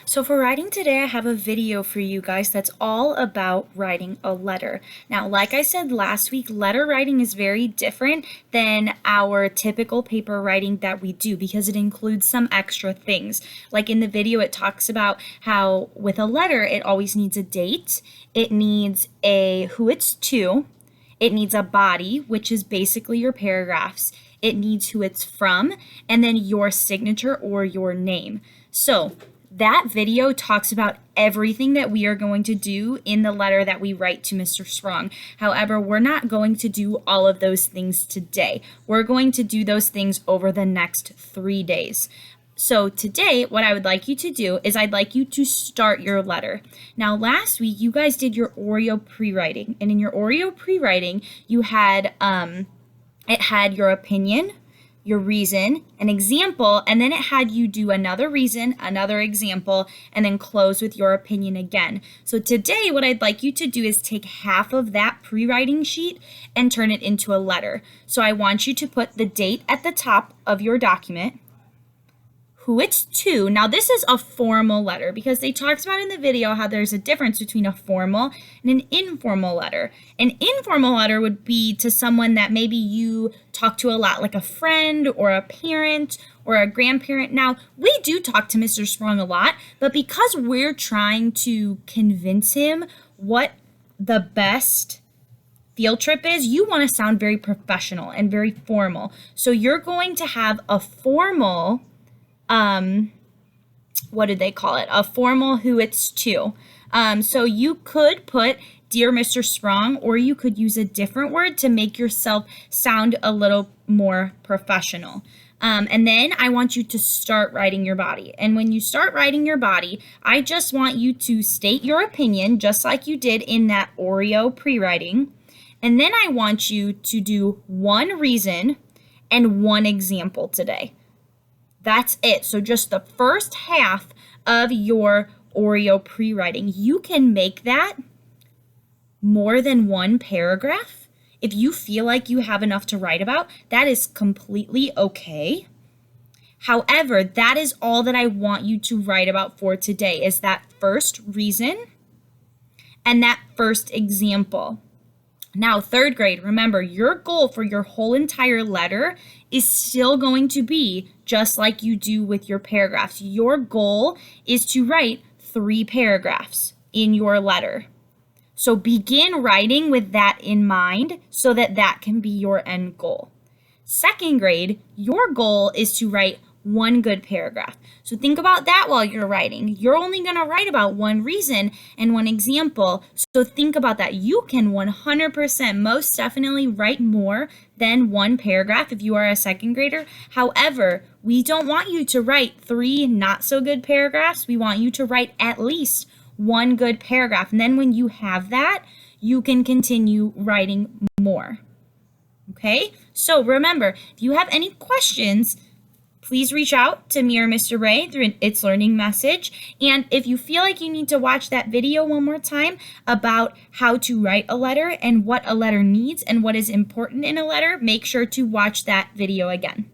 So for writing today, I have a video for you guys that's all about writing a letter. Now, like I said last week, letter writing is very different than our typical paper writing that we do because it includes some extra things. Like in the video, it talks about how with a letter, it always needs a date, it needs a who it's to, it needs a body, which is basically your paragraphs, it needs who it's from, and then your signature or your name. So that video talks about everything that we are going to do in the letter that we write to Mr. Sprong. However, we're not going to do all of those things today. We're going to do those things over the next 3 days. So today, what I would like you to do is I'd like you to start your letter. Now, last week, you guys did your Oreo pre-writing. And in your Oreo pre-writing, you had, it had your opinion, your reason, an example, and then it had you do another reason, another example, and then close with your opinion again. So today, what I'd like you to do is take half of that pre-writing sheet and turn it into a letter. So I want you to put the date at the top of your document, who it's to. Now this is a formal letter because they talked about in the video how there's a difference between a formal and an informal letter. An informal letter would be to someone that maybe you talk to a lot, like a friend or a parent or a grandparent. Now, we do talk to Mr. Sprong a lot, but because we're trying to convince him what the best field trip is, you want to sound very professional and very formal. So you're going to have a formal what did they call it? A formal who it's to. So you could put Dear Mr. Sprong, or you could use a different word to make yourself sound a little more professional. And then I want you to start writing your body. And when you start writing your body, I just want you to state your opinion, just like you did in that Oreo pre-writing. And then I want you to do one reason and one example today. That's it. So just the first half of your Oreo pre-writing. You can make that more than one paragraph. If you feel like you have enough to write about, that is completely okay. However, that is all that I want you to write about for today is that first reason and that first example. Now, third grade, remember, your goal for your whole entire letter is still going to be just like you do with your paragraphs. Your goal is to write 3 paragraphs in your letter. So begin writing with that in mind so that that can be your end goal. Second grade, your goal is to write 1 good paragraph. So think about that while you're writing. You're only going to write about 1 reason and 1 example. So think about that. You can 100% most definitely write more than 1 paragraph if you are a second grader. However, we don't want you to write 3 not so good paragraphs. We want you to write at least 1 good paragraph. And then when you have that, you can continue writing more. Okay? So remember, if you have any questions, please reach out to me or Mr. Ray through an It's Learning message. And if you feel like you need to watch that video one more time about how to write a letter and what a letter needs and what is important in a letter, make sure to watch that video again.